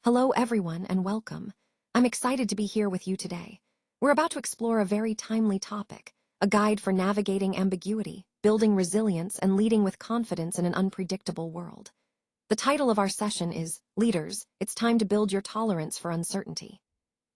Hello everyone and welcome. I'm excited to be here with you today. We're about to explore a very timely topic, a guide for navigating ambiguity, building resilience, and leading with confidence in an unpredictable world. The title of our session is Leaders, It's Time to Build Your Tolerance for Uncertainty.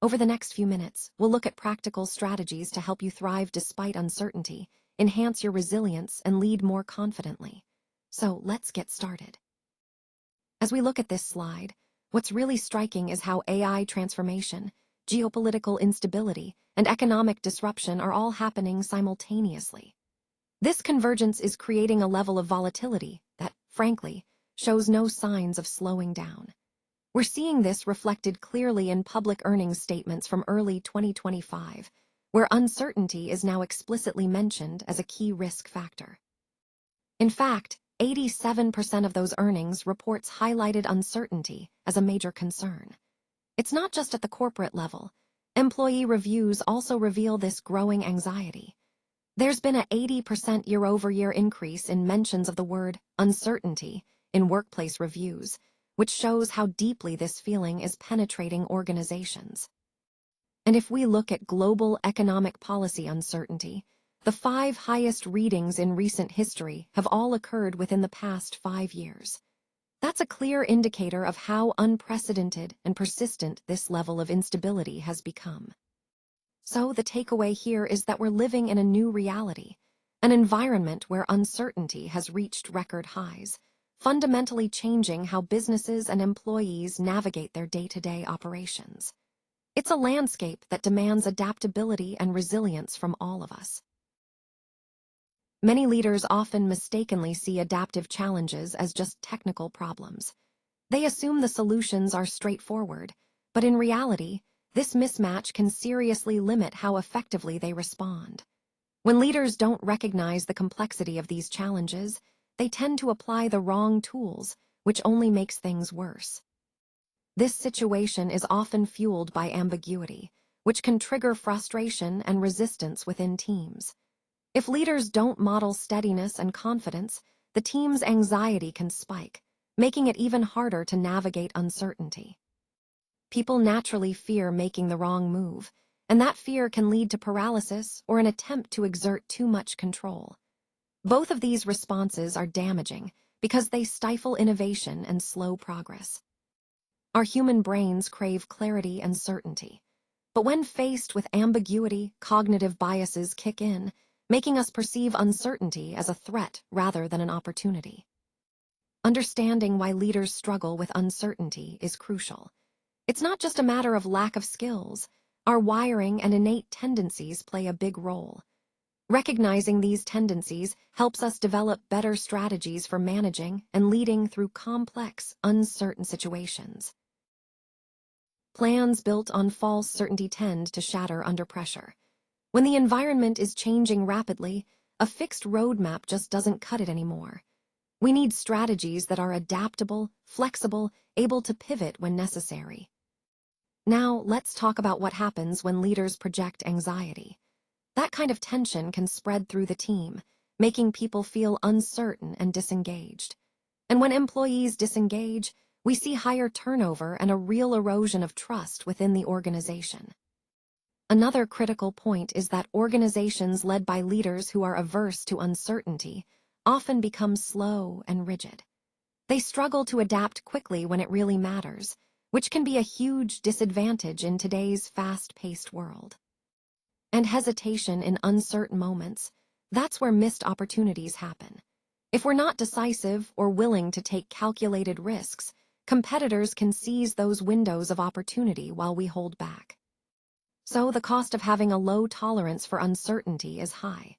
Over the next few minutes, we'll look at practical strategies to help you thrive despite uncertainty, enhance your resilience, and lead more confidently. So let's get started. As we look at this slide, what's really striking is how AI transformation, geopolitical instability, and economic disruption are all happening simultaneously. This convergence is creating a level of volatility that, frankly, shows no signs of slowing down. We're seeing this reflected clearly in public earnings statements from early 2025, where uncertainty is now explicitly mentioned as a key risk factor. In fact, 87% of those earnings reports highlighted uncertainty as a major concern. It's not just at the corporate level. Employee reviews also reveal this growing anxiety. There's been an 80% year-over-year increase in mentions of the word uncertainty in workplace reviews, which shows how deeply this feeling is penetrating organizations. And if we look at global economic policy uncertainty, the 5 highest readings in recent history have all occurred within the past 5 years. That's a clear indicator of how unprecedented and persistent this level of instability has become. So the takeaway here is that we're living in a new reality, an environment where uncertainty has reached record highs, fundamentally changing how businesses and employees navigate their day-to-day operations. It's a landscape that demands adaptability and resilience from all of us. Many leaders often mistakenly see adaptive challenges as just technical problems. They assume the solutions are straightforward, but in reality, this mismatch can seriously limit how effectively they respond. When leaders don't recognize the complexity of these challenges, they tend to apply the wrong tools, which only makes things worse. This situation is often fueled by ambiguity, which can trigger frustration and resistance within teams. If leaders don't model steadiness and confidence, the team's anxiety can spike, making it even harder to navigate uncertainty. People naturally fear making the wrong move, and that fear can lead to paralysis or an attempt to exert too much control. Both of these responses are damaging because they stifle innovation and slow progress. Our human brains crave clarity and certainty, but when faced with ambiguity, cognitive biases kick in, making us perceive uncertainty as a threat rather than an opportunity. Understanding why leaders struggle with uncertainty is crucial. It's not just a matter of lack of skills. Our wiring and innate tendencies play a big role. Recognizing these tendencies helps us develop better strategies for managing and leading through complex, uncertain situations. Plans built on false certainty tend to shatter under pressure. When the environment is changing rapidly, a fixed roadmap just doesn't cut it anymore. We need strategies that are adaptable, flexible, able to pivot when necessary. Now, let's talk about what happens when leaders project anxiety. That kind of tension can spread through the team, making people feel uncertain and disengaged. And when employees disengage, we see higher turnover and a real erosion of trust within the organization. Another critical point is that organizations led by leaders who are averse to uncertainty often become slow and rigid. They struggle to adapt quickly when it really matters, which can be a huge disadvantage in today's fast-paced world. And hesitation in uncertain moments, that's where missed opportunities happen. If we're not decisive or willing to take calculated risks, competitors can seize those windows of opportunity while we hold back. So the cost of having a low tolerance for uncertainty is high.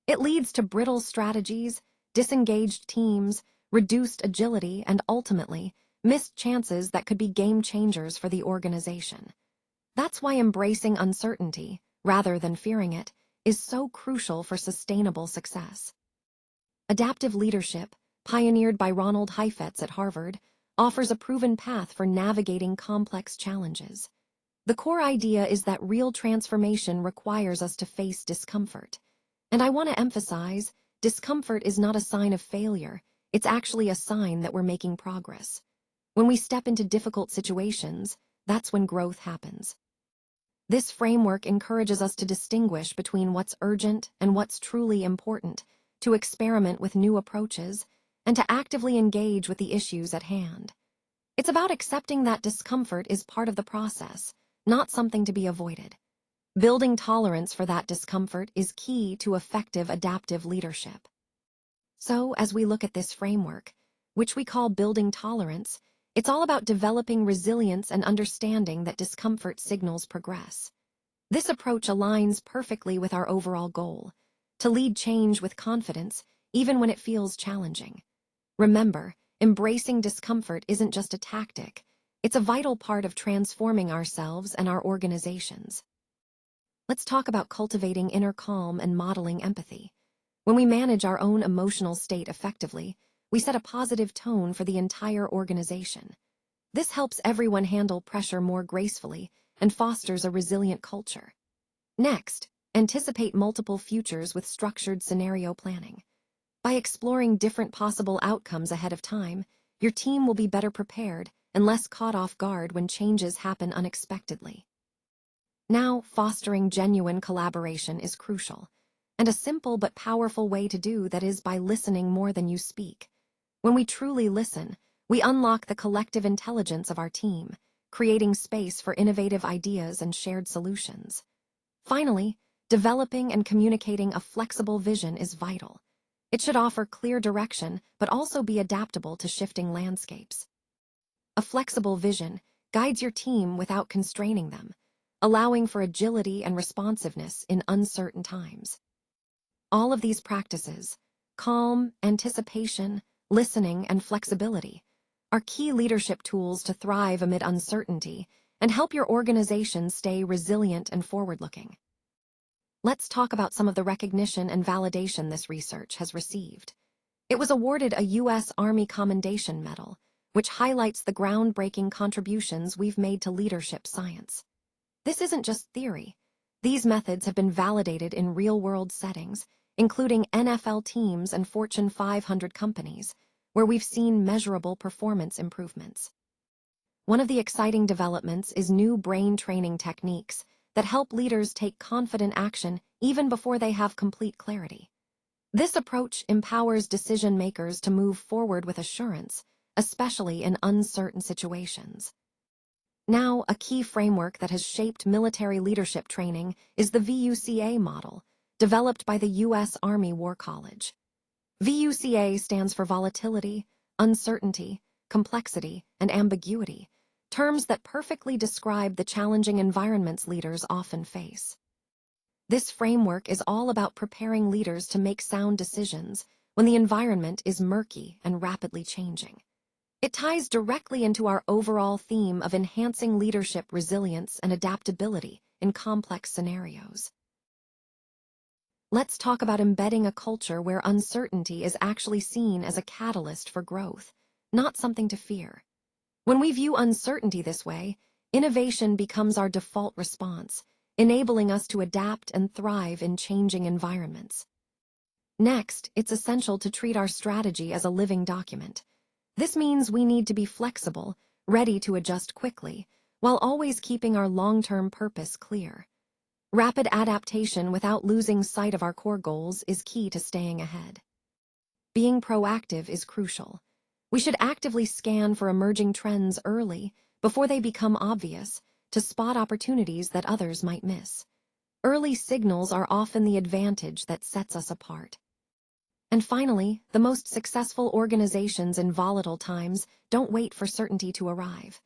It leads to brittle strategies, disengaged teams, reduced agility, and ultimately, missed chances that could be game changers for the organization. That's why embracing uncertainty, rather than fearing it, is so crucial for sustainable success. Adaptive leadership, pioneered by Ronald Heifetz at Harvard, offers a proven path for navigating complex challenges. The core idea is that real transformation requires us to face discomfort. And I want to emphasize, discomfort is not a sign of failure, it's actually a sign that we're making progress. When we step into difficult situations, that's when growth happens. This framework encourages us to distinguish between what's urgent and what's truly important, to experiment with new approaches, and to actively engage with the issues at hand. It's about accepting that discomfort is part of the process, not something to be avoided. Building tolerance for that discomfort is key to effective adaptive leadership. So, as we look at this framework, which we call building tolerance, it's all about developing resilience and understanding that discomfort signals progress. This approach aligns perfectly with our overall goal, to lead change with confidence, even when it feels challenging. Remember, embracing discomfort isn't just a tactic, it's a vital part of transforming ourselves and our organizations. Let's talk about cultivating inner calm and modeling empathy. When we manage our own emotional state effectively, we set a positive tone for the entire organization. This helps everyone handle pressure more gracefully and fosters a resilient culture. Next, anticipate multiple futures with structured scenario planning. By exploring different possible outcomes ahead of time, your team will be better prepared and less caught off guard when changes happen unexpectedly. Now, fostering genuine collaboration is crucial, and a simple but powerful way to do that is by listening more than you speak. When we truly listen, we unlock the collective intelligence of our team, creating space for innovative ideas and shared solutions. Finally, developing and communicating a flexible vision is vital. It should offer clear direction, but also be adaptable to shifting landscapes. A flexible vision guides your team without constraining them, allowing for agility and responsiveness in uncertain times. All of these practices, calm, anticipation, listening, and flexibility, are key leadership tools to thrive amid uncertainty and help your organization stay resilient and forward-looking. Let's talk about some of the recognition and validation this research has received. It was awarded a U.S. Army Commendation Medal, which highlights the groundbreaking contributions we've made to leadership science. This isn't just theory. These methods have been validated in real-world settings, including NFL teams and Fortune 500 companies, where we've seen measurable performance improvements. One of the exciting developments is new brain training techniques that help leaders take confident action even before they have complete clarity. This approach empowers decision-makers to move forward with assurance, especially in uncertain situations. Now, a key framework that has shaped military leadership training is the VUCA model, developed by the U.S. Army War College. VUCA stands for volatility, uncertainty, complexity, and ambiguity, terms that perfectly describe the challenging environments leaders often face. This framework is all about preparing leaders to make sound decisions when the environment is murky and rapidly changing. It ties directly into our overall theme of enhancing leadership resilience and adaptability in complex scenarios. Let's talk about embedding a culture where uncertainty is actually seen as a catalyst for growth, not something to fear. When we view uncertainty this way, innovation becomes our default response, enabling us to adapt and thrive in changing environments. Next, it's essential to treat our strategy as a living document. This means we need to be flexible, ready to adjust quickly, while always keeping our long-term purpose clear. Rapid adaptation without losing sight of our core goals is key to staying ahead. Being proactive is crucial. We should actively scan for emerging trends early, before they become obvious, to spot opportunities that others might miss. Early signals are often the advantage that sets us apart. And finally, the most successful organizations in volatile times don't wait for certainty to arrive.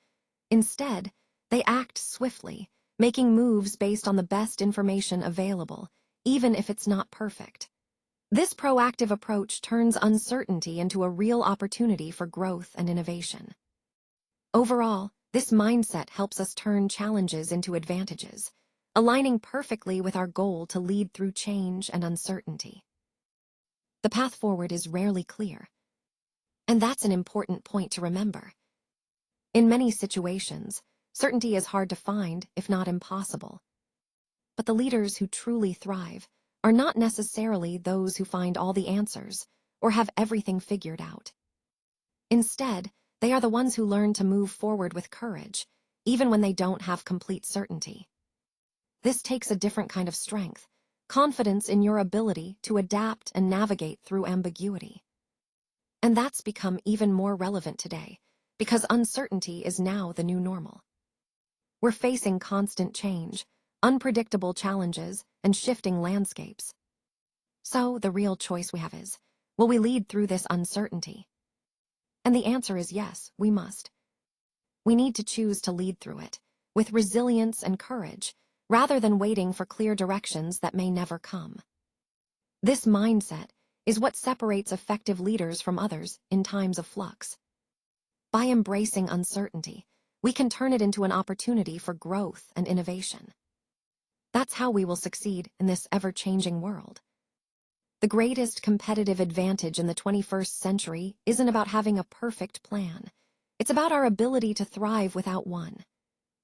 Instead, they act swiftly, making moves based on the best information available, even if it's not perfect. This proactive approach turns uncertainty into a real opportunity for growth and innovation. Overall, this mindset helps us turn challenges into advantages, aligning perfectly with our goal to lead through change and uncertainty. The path forward is rarely clear, and that's an important point to remember. In many situations, certainty is hard to find, if not impossible. But the leaders who truly thrive are not necessarily those who find all the answers or have everything figured out. Instead, They are the ones who learn to move forward with courage, even when they don't have complete certainty. This takes a different kind of strength, confidence in your ability to adapt and navigate through ambiguity. And that's become even more relevant today, because uncertainty is now the new normal. We're facing constant change, unpredictable challenges, and shifting landscapes. So the real choice we have is, will we lead through this uncertainty? And the answer is yes, we must. We need to choose to lead through it, with resilience and courage, rather than waiting for clear directions that may never come. This mindset is what separates effective leaders from others in times of flux. By embracing uncertainty, we can turn it into an opportunity for growth and innovation. That's how we will succeed in this ever-changing world. The greatest competitive advantage in the 21st century isn't about having a perfect plan. It's about our ability to thrive without one.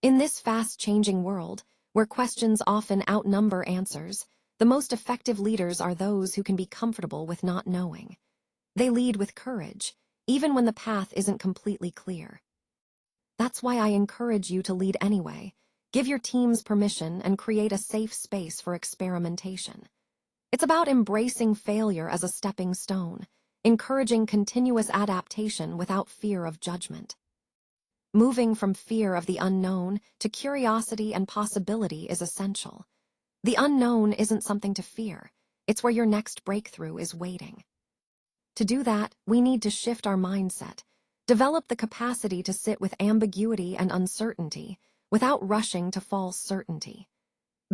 In this fast-changing world, where questions often outnumber answers, the most effective leaders are those who can be comfortable with not knowing. They lead with courage, even when the path isn't completely clear. That's why I encourage you to lead anyway. Give your teams permission and create a safe space for experimentation. It's about embracing failure as a stepping stone, encouraging continuous adaptation without fear of judgment. Moving from fear of the unknown to curiosity and possibility is essential. The unknown isn't something to fear. It's where your next breakthrough is waiting. To do that, we need to shift our mindset, develop the capacity to sit with ambiguity and uncertainty without rushing to false certainty.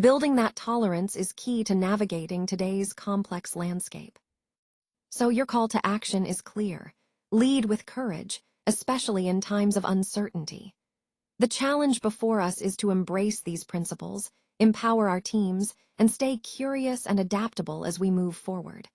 Building that tolerance is key to navigating today's complex landscape. So your call to action is clear. Lead with courage, especially in times of uncertainty. The challenge before us is to embrace these principles, empower our teams, and stay curious and adaptable as we move forward.